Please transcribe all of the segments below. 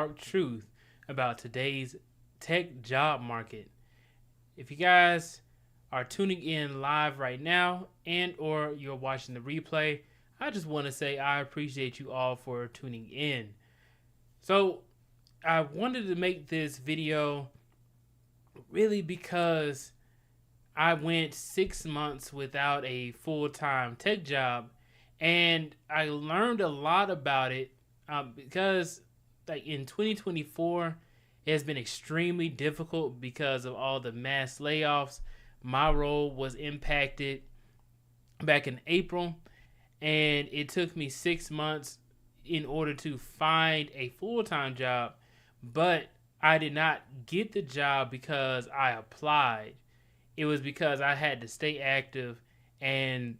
stark truth about today's tech job market. If you guys are tuning in live right now and or you're watching the replay, I just want to say I appreciate you all for tuning in. So I wanted to make this video really because I went 6 months without a full-time tech job, and I learned a lot about it because like in 2024 it has been extremely difficult because of all the mass layoffs. My role was impacted back in April, and it took me 6 months in order to find a full-time job, but I did not get the job because I applied. It was because I had to stay active, and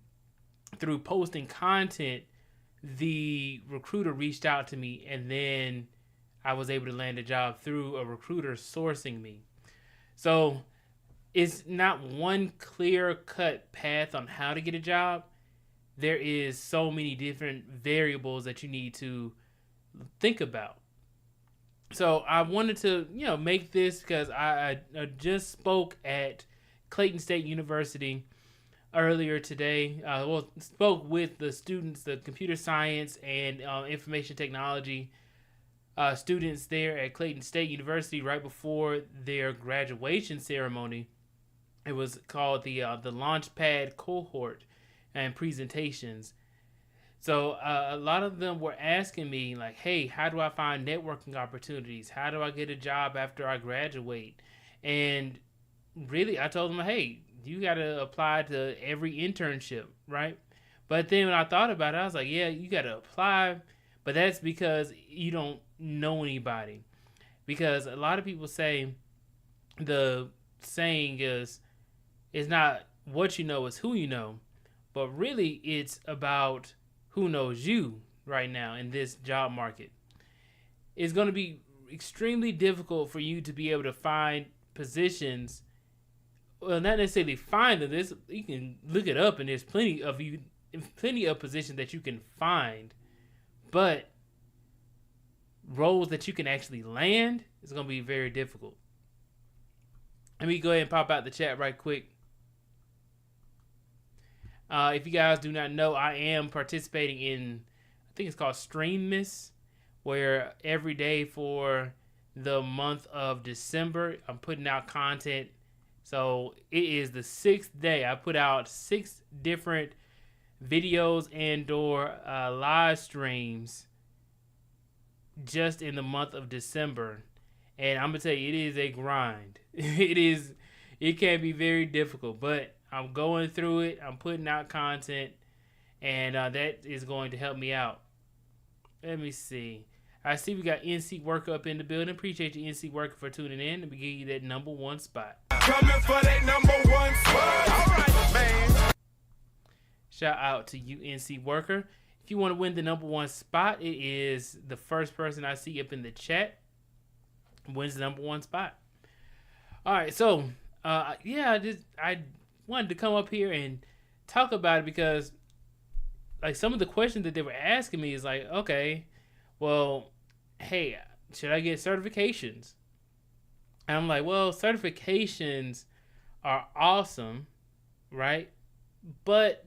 through posting content, the recruiter reached out to me, and then I was able to land a job through a recruiter sourcing me. So it's not one clear-cut path on how to get a job. There is so many different variables that you need to think about. So I wanted to, make this because I just spoke at Clayton State University earlier today. Spoke with the students, the computer science and information technology students there at Clayton State University right before their graduation ceremony. It was called the Launchpad cohort and presentations. So a lot of them were asking me like, hey, how do I find networking opportunities? How do I get a job after I graduate? And really, I told them, hey, you got to apply to every internship, right? But then when I thought about it, I was like, yeah, you got to apply, but that's because you don't know anybody. Because a lot of people say the saying is, it's not what you know, it's who you know. But really, it's about who knows you right now in this job market. It's going to be extremely difficult for you to be able to find positions. Well, not necessarily find them. You can look it up, and there's plenty of positions that you can find. But roles that you can actually land is going to be very difficult. Let me go ahead and pop out the chat right quick. If you guys do not know, I am participating in, I think it's called Stream Miss, where every day for the month of December, I'm putting out content. So it is the 6th day. I put out 6 different videos and or live streams just in the month of December. And I'm going to tell you, it is a grind. It can be very difficult, but I'm going through it. I'm putting out content, and that is going to help me out. Let me see. I see we got NC Worker up in the building. Appreciate you, NC Worker, for tuning in. Let me give you that number 1 spot. Coming for that number 1 spot. All right, man. Shout out to you, NC Worker. If you want to win the number 1 spot, it is the first person I see up in the chat wins the number 1 spot. All right, so I wanted to come up here and talk about it because like some of the questions that they were asking me is like, okay, well, hey, should I get certifications? And I'm like, well, certifications are awesome, right? But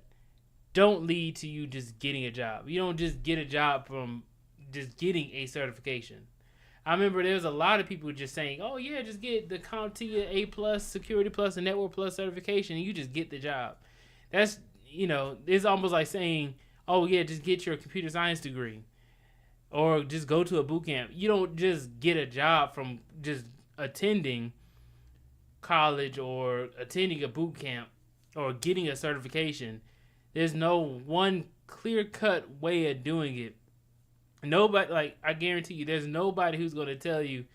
don't lead to you just getting a job. You don't just get a job from just getting a certification. I remember there was a lot of people just saying, oh yeah, just get the CompTIA A+, Security Plus, and Network Plus certification, and you just get the job. That's, it's almost like saying, oh yeah, just get your computer science degree. Or just go to a boot camp. You don't just get a job from just attending college or attending a boot camp or getting a certification. There's no one clear-cut way of doing it. Nobody, I guarantee you, there's nobody who's going to tell you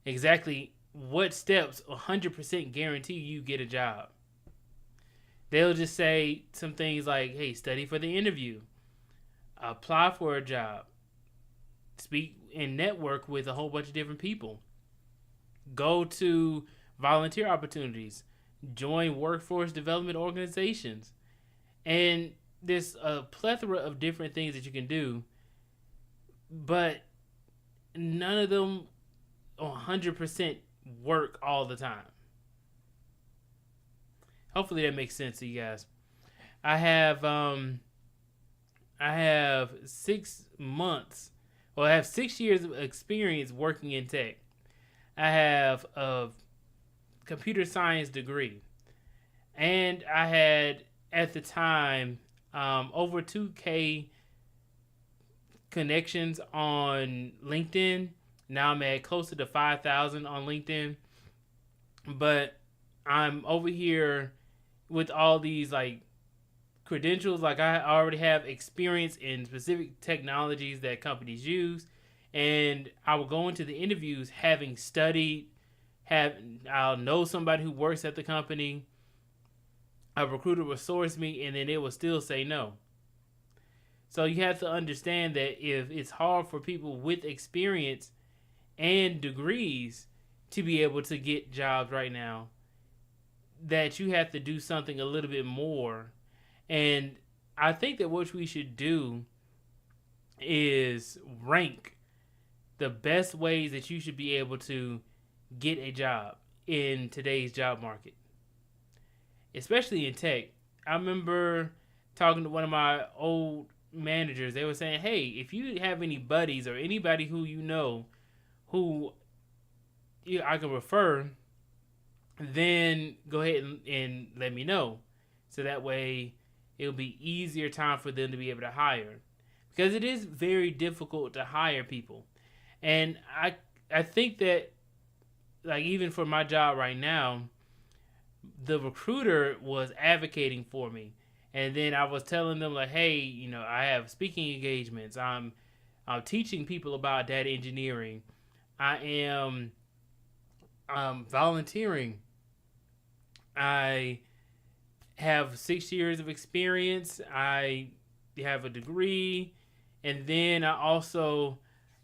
exactly what steps 100% guarantee you get a job. They'll just say some things like, hey, study for the interview, apply for a job, speak and network with a whole bunch of different people, go to volunteer opportunities, join workforce development organizations. And there's a plethora of different things that you can do. But none of them 100% work all the time. Hopefully that makes sense to you guys. I have 6 months. Well, I have 6 years of experience working in tech. I have a computer science degree, and I had at the time over 2K connections on LinkedIn. Now I'm at closer to 5,000 on LinkedIn, but I'm over here with all these like credentials. Like I already have experience in specific technologies that companies use, and I will go into the interviews having studied. I'll know somebody who works at the company. A recruiter will source me, and then they will still say no. So you have to understand that if it's hard for people with experience and degrees to be able to get jobs right now, that you have to do something a little bit more. And I think that what we should do is rank the best ways that you should be able to get a job in today's job market, especially in tech. I remember talking to one of my old managers. They were saying, hey, if you have any buddies or anybody who you know who I can refer, then go ahead and let me know. So that way it'll be easier time for them to be able to hire. Because it is very difficult to hire people. And I think that, like, even for my job right now, the recruiter was advocating for me. And then I was telling them, like, hey, I have speaking engagements. I'm teaching people about data engineering. I am volunteering. I have 6 years of experience. I have a degree. And then I also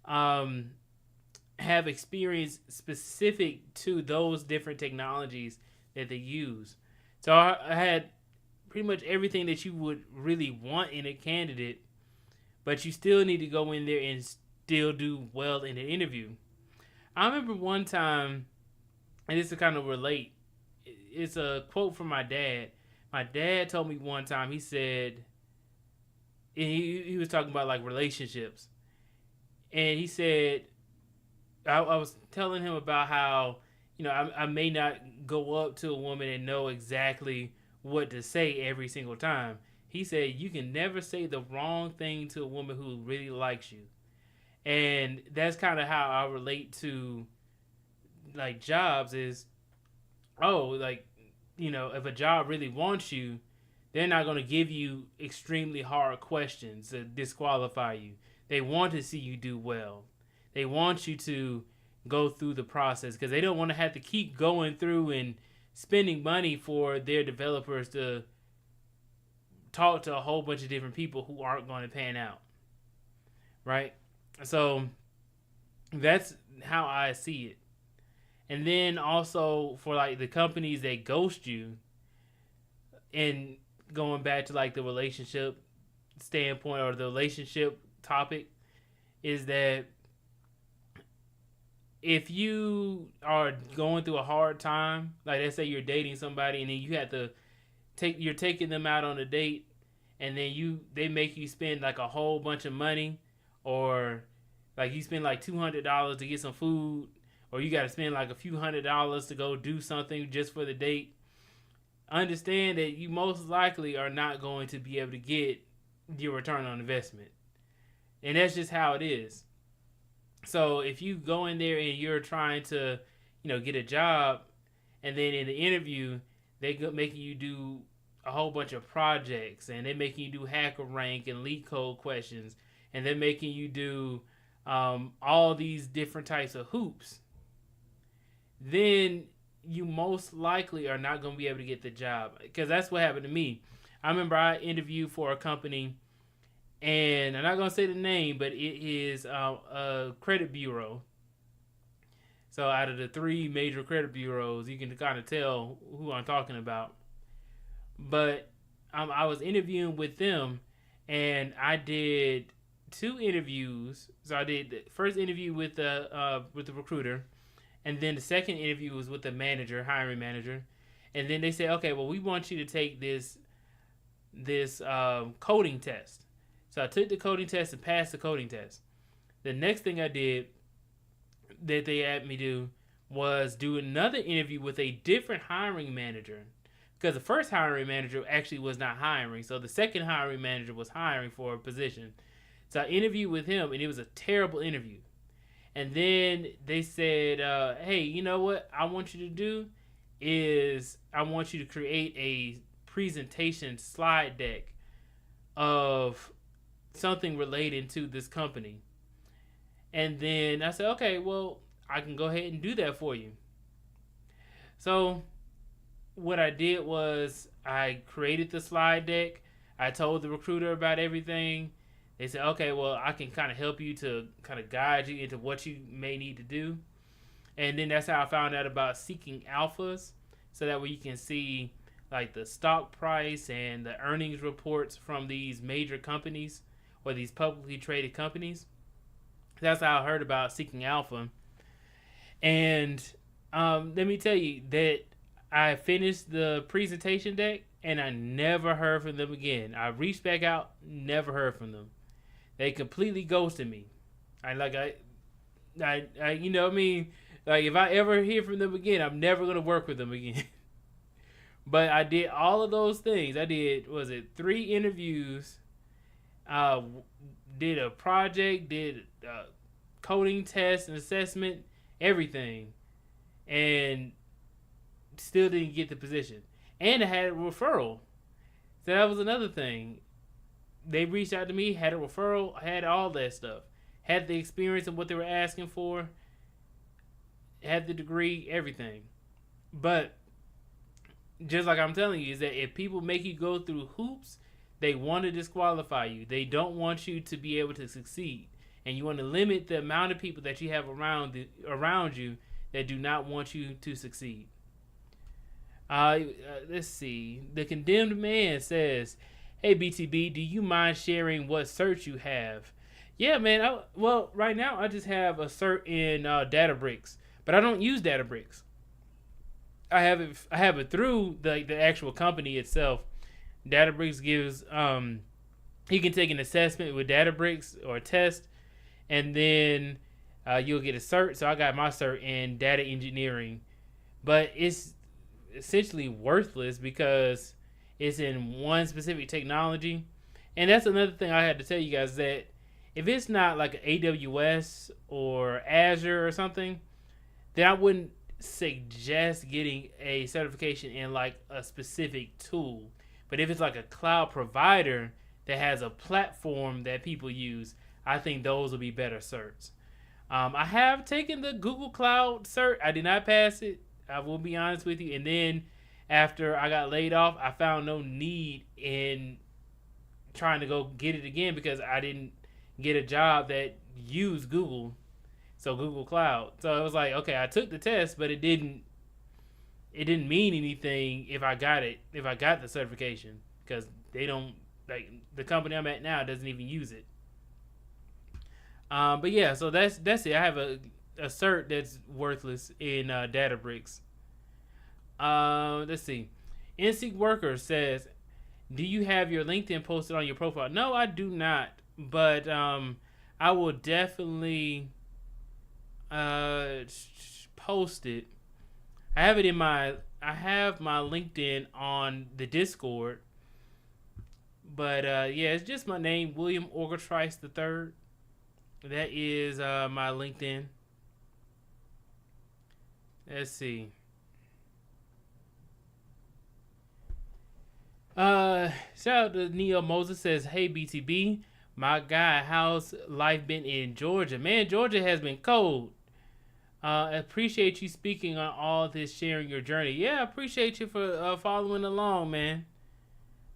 have experience specific to those different technologies that they use. So I had pretty much everything that you would really want in a candidate, but you still need to go in there and still do well in the interview. I remember one time, and this is kind of relate, it's a quote from my dad. My dad told me one time, he said, and he was talking about like relationships, and he said, I was telling him about how, I may not go up to a woman and know exactly what to say every single time. He said, you can never say the wrong thing to a woman who really likes you. And that's kind of how I relate to like jobs is, if a job really wants you, they're not going to give you extremely hard questions to disqualify you. They want to see you do well. They want you to go through the process because they don't want to have to keep going through and spending money for their developers to talk to a whole bunch of different people who aren't going to pan out. Right? So that's how I see it. And then also for like the companies that ghost you, and going back to like the relationship standpoint or the relationship topic, is that if you are going through a hard time, like let's say you're dating somebody and then you have to you're taking them out on a date, and then they make you spend like a whole bunch of money, or like you spend like $200 to get some food, or you got to spend like a few $100s to go do something just for the date. Understand that you most likely are not going to be able to get your return on investment. And that's just how it is. So if you go in there and you're trying to, get a job, and then in the interview, they making you do a whole bunch of projects, and they're making you do hacker rank and leak code questions, and they're making you do all these different types of hoops, then you most likely are not going to be able to get the job. Because that's what happened to me. I remember I interviewed for a company, and I'm not going to say the name, but it is a credit bureau. So out of the 3 major credit bureaus, you can kind of tell who I'm talking about. But I was interviewing with them, and I did 2 interviews. So I did the first interview with the recruiter, and then the second interview was with the manager, hiring manager. And then they said, okay, well, we want you to take this coding test. So I took the coding test and passed the coding test. The next thing I did that they had me do was do another interview with a different hiring manager, because the first hiring manager actually was not hiring. So the second hiring manager was hiring for a position. So I interviewed with him, and it was a terrible interview. And then they said, hey, you know what I want you to do is I want you to create a presentation slide deck of something related to this company. And then I said, okay, well, I can go ahead and do that for you. So what I did was I created the slide deck. I told the recruiter about everything. They said, okay, well, I can kind of help you to kind of guide you into what you may need to do. And then that's how I found out about seeking alphas, so that way you can see like the stock price and the earnings reports from these major companies or these publicly traded companies. That's how I heard about seeking alpha. And let me tell you that I finished the presentation deck and I never heard from them again. I reached back out, never heard from them. They completely ghosted me. I you know what I mean? Like, if I ever hear from them again, I'm never going to work with them again. But I did all of those things. I did, 3 interviews, did a project, did a coding test and assessment, everything. And still didn't get the position. And I had a referral. So that was another thing. They reached out to me, had a referral, had all that stuff. Had the experience of what they were asking for. Had the degree, everything. But just like I'm telling you, is that if people make you go through hoops, they want to disqualify you. They don't want you to be able to succeed. And you want to limit the amount of people that you have around you that do not want you to succeed. Let's see. The Condemned Man says, hey, BTB, do you mind sharing what cert you have? Yeah, man. Well, right now I just have a cert in Databricks, but I don't use Databricks. I have it through the actual company itself. Databricks gives you can take an assessment with Databricks or a test, and then you'll get a cert. So I got my cert in data engineering, but it's essentially worthless because it's in one specific technology. And that's another thing I had to tell you guys, that if it's not like an AWS or Azure or something, then I wouldn't suggest getting a certification in like a specific tool. But if it's like a cloud provider that has a platform that people use, I think those will be better certs. I have taken the Google Cloud cert. I did not pass it. I will be honest with you. And then after I got laid off, I found no need in trying to go get it again because I didn't get a job that used Google. So Google Cloud. So it was like, okay, I took the test, but it didn't mean anything if I got the certification, because they don't, like, the company I'm at now doesn't even use it. But yeah, so that's it. I have a cert that's worthless in Databricks. Let's see. NSYNC Worker says, do you have your LinkedIn posted on your profile? No, I do not. But I will definitely post it. I have my LinkedIn on the Discord. But yeah, it's just my name, William Orgetrice III. That is my LinkedIn. Let's see. Shout out to Neo Moses, says, hey BTB, my guy, how's life been in Georgia? Man, Georgia has been cold. Appreciate you speaking on all this, sharing your journey. Yeah, I appreciate you for following along, man.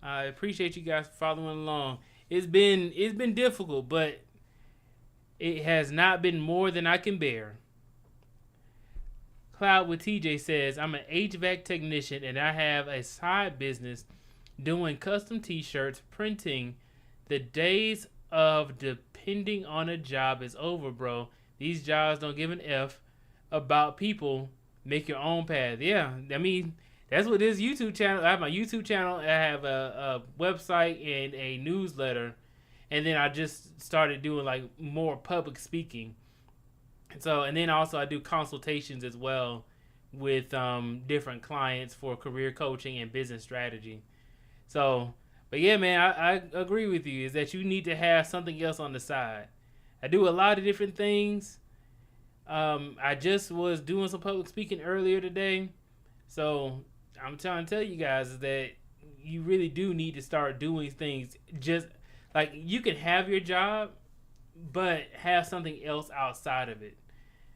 I appreciate you guys following along. It's been difficult, but it has not been more than I can bear. Cloud with TJ says, I'm an HVAC technician and I have a side business doing custom t-shirts, printing. The days of depending on a job is over, bro. These jobs don't give an F about people. Make your own path. Yeah, I mean, that's what this YouTube channel. I have my YouTube channel. I have a website and a newsletter, and then I just started doing like more public speaking. So, and then also I do consultations as well with different clients for career coaching and business strategy. So, but yeah, man, I agree with you. Is that you need to have something else on the side. I do a lot of different things. I just was doing some public speaking earlier today. So I'm trying to tell you guys is that you really do need to start doing things. Just like you can have your job, but have something else outside of it.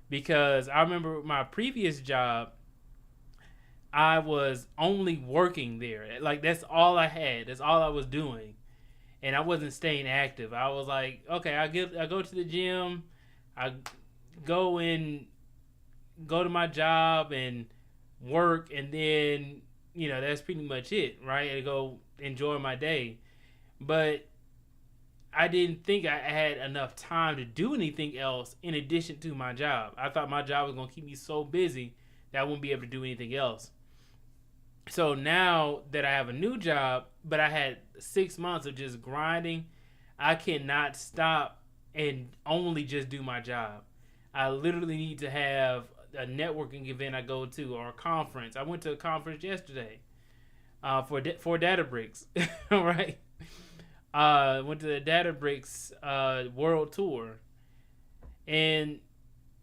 Because I remember my previous job, I was only working there. Like that's all I had. That's all I was doing, and I wasn't staying active. I was like, okay, I go to the gym, I go to my job and work, and then that's pretty much it, right? I go enjoy my day, but I didn't think I had enough time to do anything else in addition to my job. I thought my job was going to keep me so busy that I wouldn't be able to do anything else. So now that I have a new job, but I had 6 months of just grinding, I cannot stop and only just do my job. I literally need to have a networking event I go to or a conference. I went to a conference yesterday for Databricks, right? Went to the Databricks world tour, and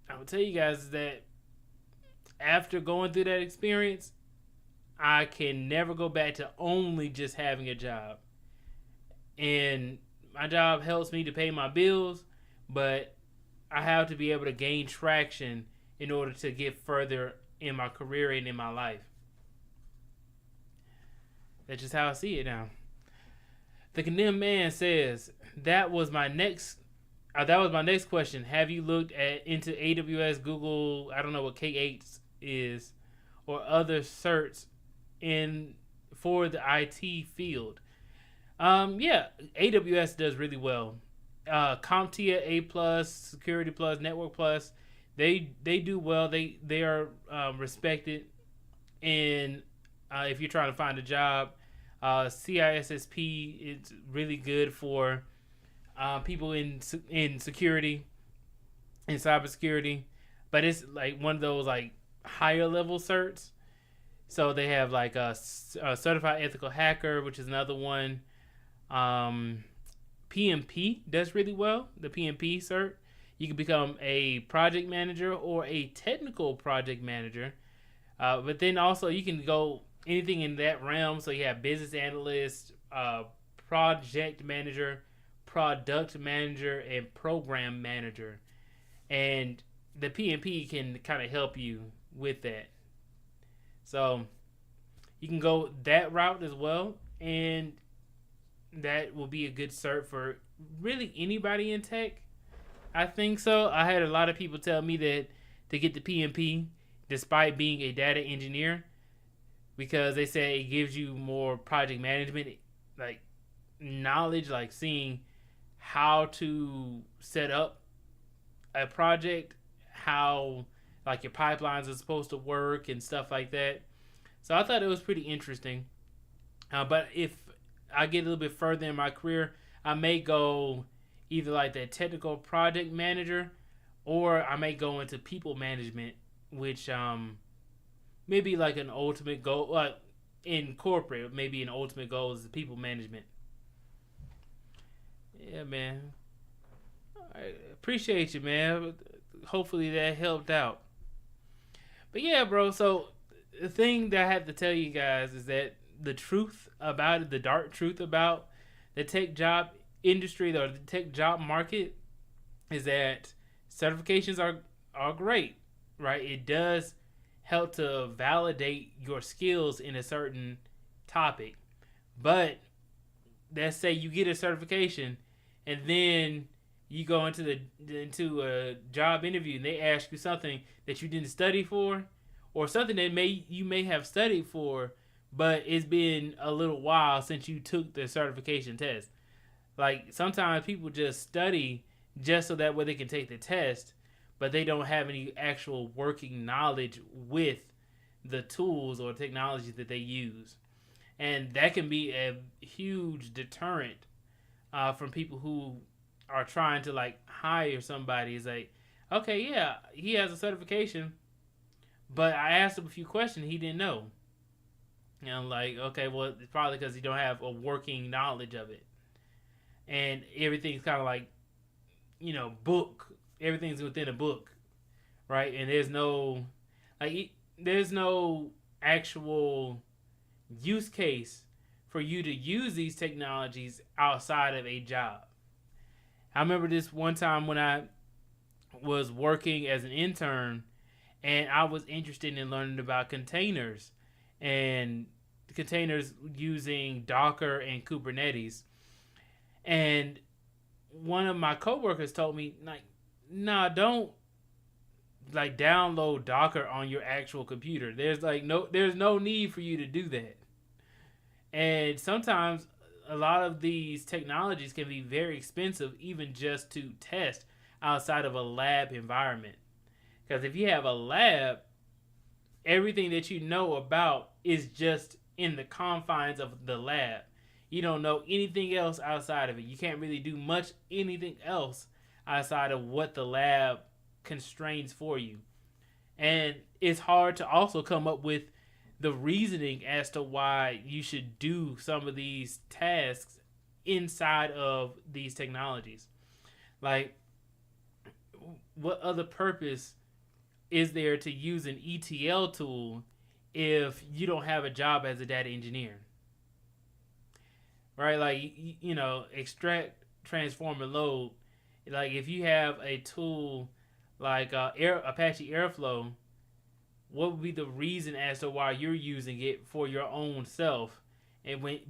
I will tell you guys that after going through that experience, I can never go back to only just having a job. And my job helps me to pay my bills, but I have to be able to gain traction in order to get further in my career and in my life. That's just how I see it now. The Condemned Man says, that was my next question. Have you looked into AWS, Google, I don't know what K8 is, or other certs for the IT field? Yeah, AWS does really well. CompTIA A+, Security Plus, Network Plus, they do well. They are respected. And if you're trying to find a job, CISSP is really good for people in security, in cybersecurity, but it's like one of those like higher level certs. So they have like a certified ethical hacker, which is another one. PMP does really well. The PMP cert, you can become a project manager or a technical project manager, but then also you can go anything in that realm. So you have business analyst, project manager, product manager, and program manager, and the PMP can kind of help you with that. So you can go that route as well, and that will be a good cert for really anybody in tech. I think so. I had a lot of people tell me that to get the PMP, despite being a data engineer, because they say it gives you more project management, like knowledge, like seeing how to set up a project, how like your pipelines are supposed to work and stuff like that. So I thought it was pretty interesting. But if I get a little bit further in my career, I may go either like that technical project manager, or I may go into people management, which maybe like an ultimate goal, like in corporate, maybe an ultimate goal is people management. Yeah, man. I appreciate you, man. Hopefully that helped out. But yeah, bro, so the thing that I have to tell you guys is that the truth about it, the dark truth about the tech job industry or the tech job market, is that certifications are great, right? It does help to validate your skills in a certain topic. But let's say you get a certification and then you go into a job interview and they ask you something that you didn't study for, or something that you may have studied for, but it's been a little while since you took the certification test. Like sometimes people just study just so that way they can take the test, but they don't have any actual working knowledge with the tools or technology that they use. And that can be a huge deterrent from people who are trying to like hire somebody. It's like, okay, yeah, he has a certification, but I asked him a few questions he didn't know. And I'm like, okay, well, it's probably because he don't have a working knowledge of it. And everything's kind of like, book. Everything's within a book, right? And there's no actual use case for you to use these technologies outside of a job. I remember this one time when I was working as an intern, and I was interested in learning about containers and containers using Docker and Kubernetes. And one of my coworkers told me, like, nah, don't like download Docker on your actual computer. There's no need for you to do that. And sometimes a lot of these technologies can be very expensive, even just to test outside of a lab environment. Because if you have a lab, everything that you know about is just in the confines of the lab. You don't know anything else outside of it. You can't really do much anything else outside of what the lab constrains for you. And it's hard to also come up with the reasoning as to why you should do some of these tasks inside of these technologies. Like, what other purpose is there to use an ETL tool if you don't have a job as a data engineer? Right? Like, extract, transform, and load. Like, if you have a tool like Apache Airflow, what would be the reason as to why you're using it for your own self,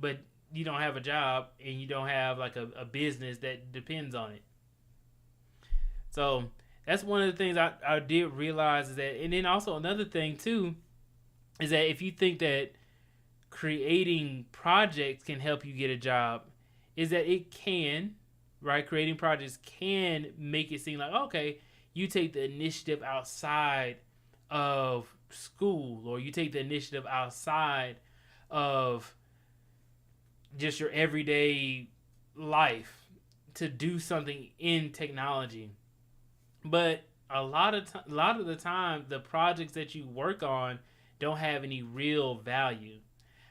but you don't have a job and you don't have like a business that depends on it? So that's one of the things I did realize is that, and then also another thing too, is that if you think that creating projects can help you get a job, is that it can, right? Creating projects can make it seem like, okay, you take the initiative outside of school, or you take the initiative outside of just your everyday life to do something in technology. But a lot of the time, the projects that you work on don't have any real value.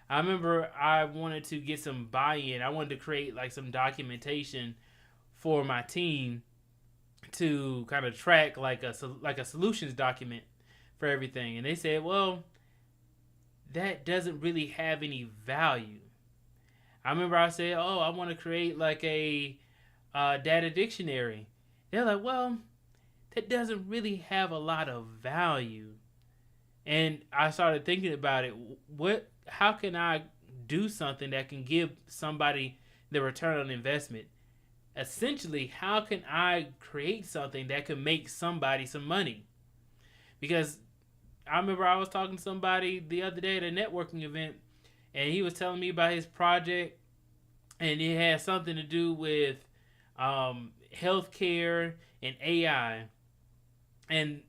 I remember I wanted to get some buy-in. I wanted to create like some documentation for my team to kind of track like a solutions document for everything. And they said, well, that doesn't really have any value. I remember I said, oh, I want to create like a data dictionary. They're like, well, that doesn't really have a lot of value. And I started thinking about it. How can I do something that can give somebody the return on investment? Essentially, how can I create something that can make somebody some money? Because I remember I was talking to somebody the other day at a networking event, and he was telling me about his project, and it had something to do with healthcare and AI. And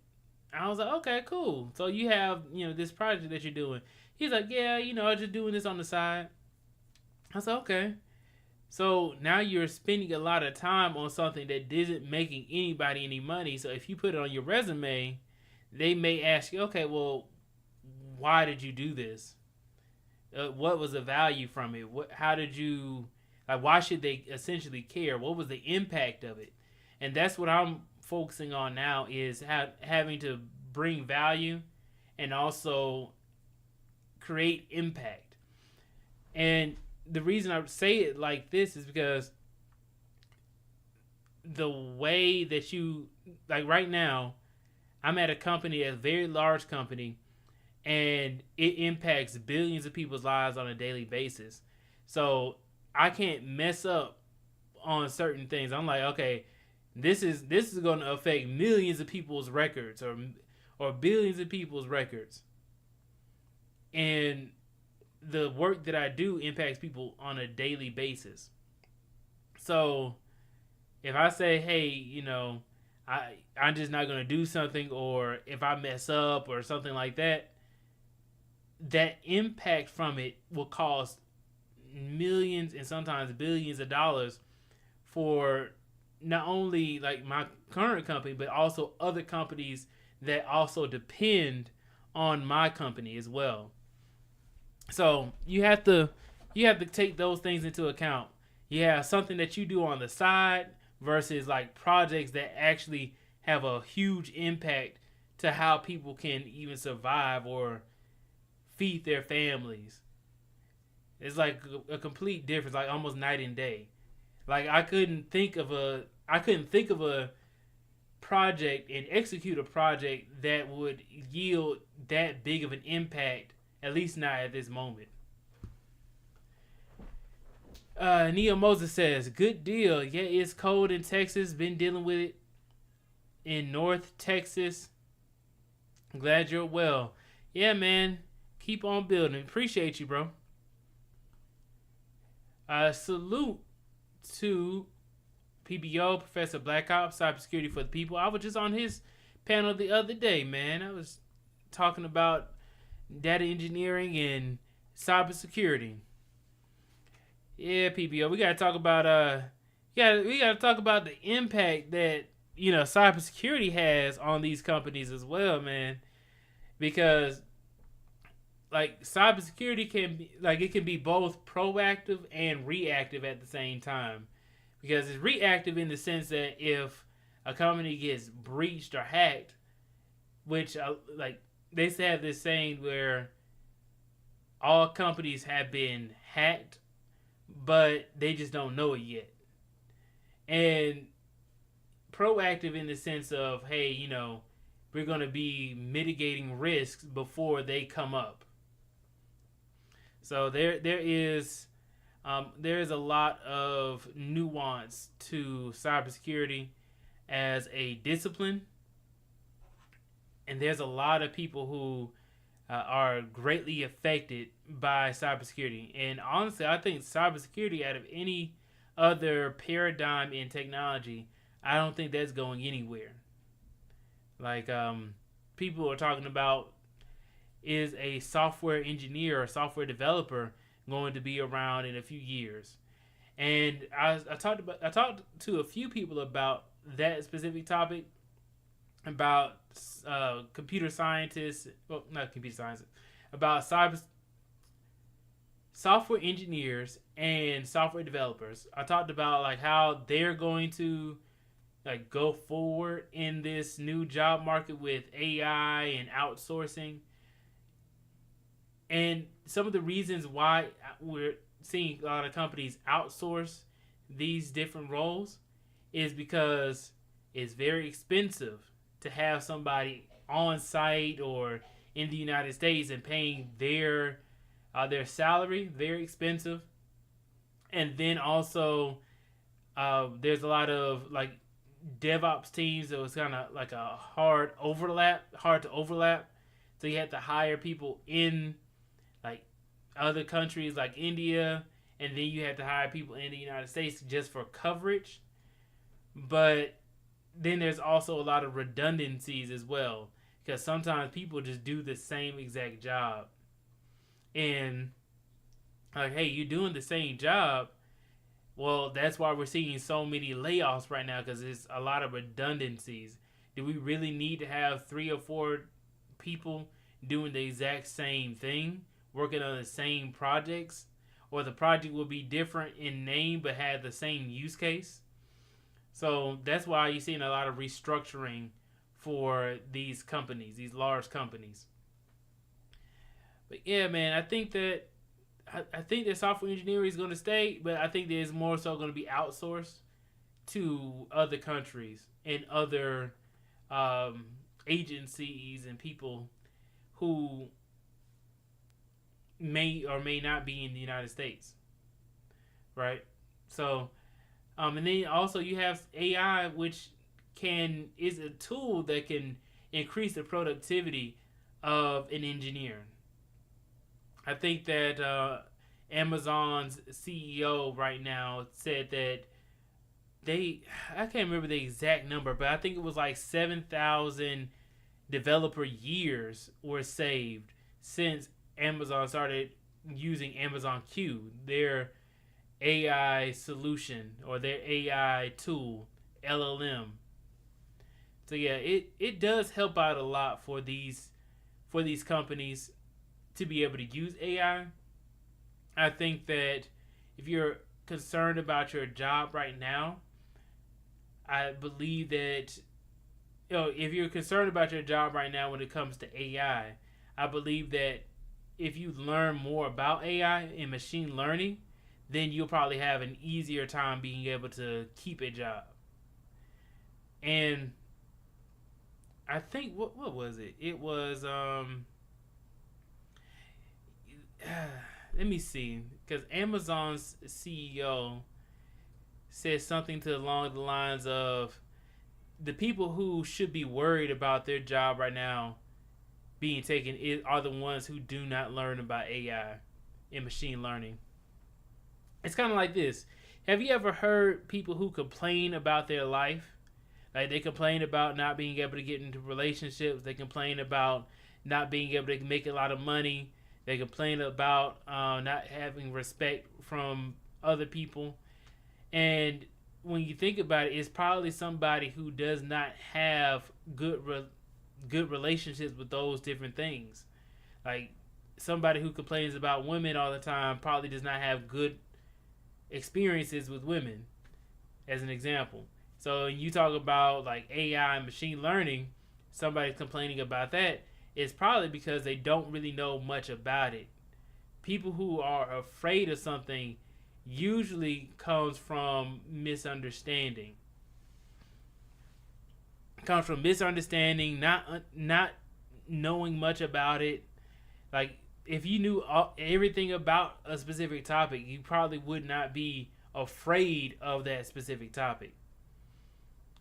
I was like, okay, cool. So you have, this project that you're doing. He's like, yeah, I'm just doing this on the side. I said, okay. So now you're spending a lot of time on something that isn't making anybody any money. So if you put it on your resume, they may ask you, okay, well, why did you do this? What was the value from it? How did you, like, why should they essentially care? What was the impact of it? And that's what I'm focusing on now, is having to bring value and also create impact. And the reason I say it like this is because the way that like right now, I'm at a company, a very large company, and it impacts billions of people's lives on a daily basis. So I can't mess up on certain things. I'm like, okay, this is going to affect millions of people's records or billions of people's records. And the work that I do impacts people on a daily basis. So If I say, hey, I'm just not gonna do something, or if I mess up or something like that, that impact from it will cost millions and sometimes billions of dollars for not only like my current company, but also other companies that also depend on my company as well. So you have to take those things into account. You have something that you do on the side versus like projects that actually have a huge impact to how people can even survive or feed their families. It's like a complete difference, like almost night and day. Like I couldn't think of a project and execute a project that would yield that big of an impact, at least not at this moment. Neo Moses says, "Good deal. Yeah, it's cold in Texas. Been dealing with it in North Texas. Glad you're well. Yeah, man. Keep on building. Appreciate you, bro. Salute to PBO, Professor Black Ops, Cybersecurity for the People. I was just on his panel the other day, man. I was talking about data engineering and cybersecurity. Yeah, PBO. We gotta talk about we gotta talk about the impact that cybersecurity has on these companies as well, man. Because like cybersecurity can be like it can be both proactive and reactive at the same time. Because it's reactive in the sense that if a company gets breached or hacked, which like they have this saying where all companies have been hacked, but they just don't know it yet. And proactive in the sense of, hey, we're going to be mitigating risks before they come up. So there is a lot of nuance to cybersecurity as a discipline, and there's a lot of people who are greatly affected by cybersecurity. And honestly, I think cybersecurity, out of any other paradigm in technology, I don't think that's going anywhere. Like people are talking about, is a software engineer or software developer going to be around in a few years? And I talked to a few people about that specific topic, about computer scientists, well, not computer scientists, about software engineers and software developers. I talked about like how they're going to like go forward in this new job market with AI and outsourcing, and some of the reasons why we're seeing a lot of companies outsource these different roles is because it's very expensive to have somebody on site or in the United States and paying their salary, very expensive. And then also there's a lot of like DevOps teams that was kind of like a hard to overlap. So you have to hire people in like other countries like India, and then you have to hire people in the United States just for coverage. But then there's also a lot of redundancies as well, because sometimes people just do the same exact job, and like, hey, you're doing the same job. Well, that's why we're seeing so many layoffs right now, because there's a lot of redundancies. Do we really need to have 3 or 4 people doing the exact same thing, working on the same projects? Or the project will be different in name but have the same use case? So that's why you're seeing a lot of restructuring for these companies, these large companies. But yeah, man, I think that software engineering is going to stay, but I think there's more so going to be outsourced to other countries and other agencies and people who may or may not be in the United States, right? So, and then also you have AI, which is a tool that can increase the productivity of an engineer. I think that Amazon's CEO right now said that I can't remember the exact number, but I think it was like 7,000 developer years were saved since Amazon started using Amazon Q, their AI solution or their AI tool, LLM. So yeah, it does help out a lot for these companies to be able to use AI. I think that if you're concerned about your job right now, I believe that if you're concerned about your job right now when it comes to AI, I believe that if you learn more about AI and machine learning, then you'll probably have an easier time being able to keep a job. And I think what was it? It was let me see, because Amazon's CEO said something along the lines of the people who should be worried about their job right now being taken are the ones who do not learn about AI and machine learning. It's kind of like this. Have you ever heard people who complain about their life? Like they complain about not being able to get into relationships. They complain about not being able to make a lot of money. They complain about not having respect from other people. And when you think about it, it's probably somebody who does not have good relationships with those different things. Like somebody who complains about women all the time probably does not have good experiences with women, as an example. So when you talk about like AI and machine learning, somebody complaining about that, it's probably because they don't really know much about it. People who are afraid of something usually comes from misunderstanding. Comes from misunderstanding, not knowing much about it. Like if you knew everything about a specific topic, you probably would not be afraid of that specific topic.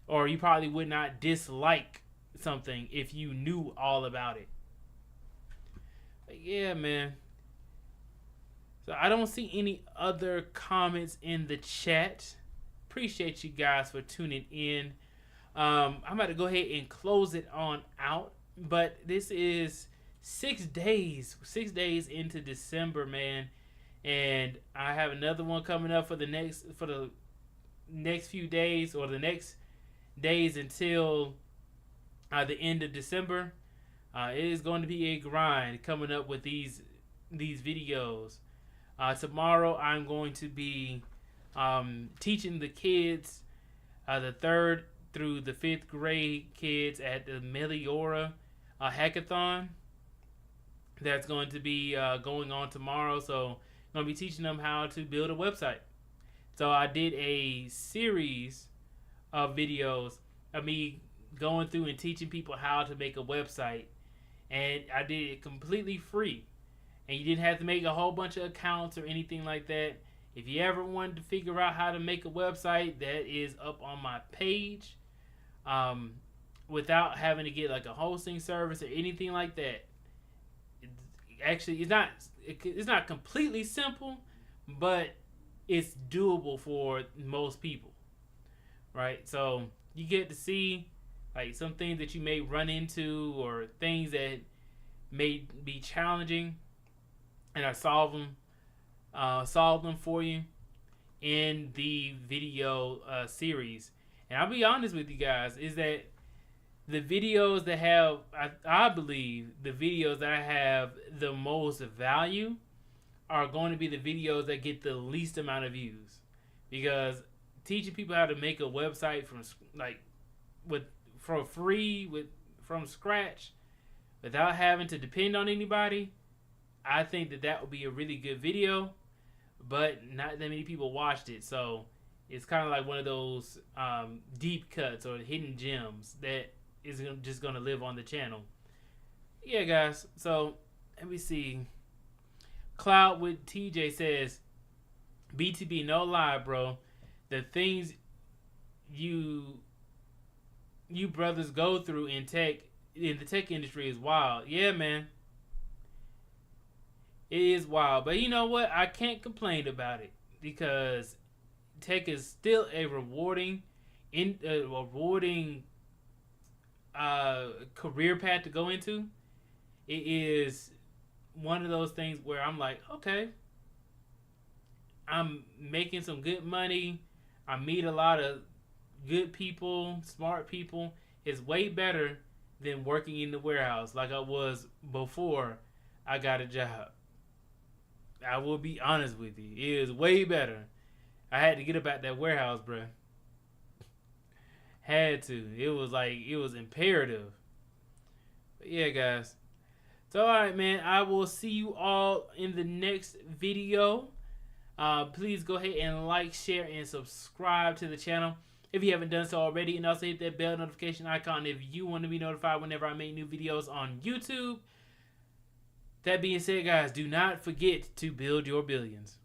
Or you probably would not dislike something if you knew all about it. But yeah, man. So I don't see any other comments in the chat. Appreciate you guys for tuning in. I'm about to go ahead and close it on out. But this is 6 days into December, man. And I have another one coming up for the next few days, or the next days until the end of December. It is going to be a grind coming up with these videos. Tomorrow I'm going to be teaching the kids, the 3rd through the 5th grade kids at the Meliora hackathon. That's going to be going on tomorrow. So I'm going to be teaching them how to build a website. So I did a series of videos of me going through and teaching people how to make a website. And I did it completely free. And you didn't have to make a whole bunch of accounts or anything like that. If you ever wanted to figure out how to make a website, that is up on my page. Without having to get like a hosting service or anything like that. It's not completely simple, but it's doable for most people. Right? So you get to see like some things that you may run into, or things that may be challenging, and I solve them for you in the video series. And I'll be honest with you guys, is that the videos that have, I believe the videos that I have the most value are going to be the videos that get the least amount of views, because teaching people how to make a website for free from scratch without having to depend on anybody, I think that would be a really good video, but not that many people watched it. So it's kind of like one of those deep cuts or hidden gems that is just going to live on the channel. Yeah, guys. So let me see. Cloud with TJ says, BTB, no lie, bro. The things you brothers go through in the tech industry is wild. Yeah, man. It is wild. But you know what? I can't complain about it, because tech is still a rewarding, career path to go into. It is one of those things where I'm like, okay, I'm making some good money. I meet a lot of good people, smart people. It's way better than working in the warehouse like I was before I got a job. I will be honest with you. It is way better. I had to get up at that warehouse, bruh. Had to. It was imperative. But yeah, guys. So, alright, man. I will see you all in the next video. Please go ahead and like, share, and subscribe to the channel if you haven't done so already. And also hit that bell notification icon if you want to be notified whenever I make new videos on YouTube. That being said, guys, do not forget to build your billions.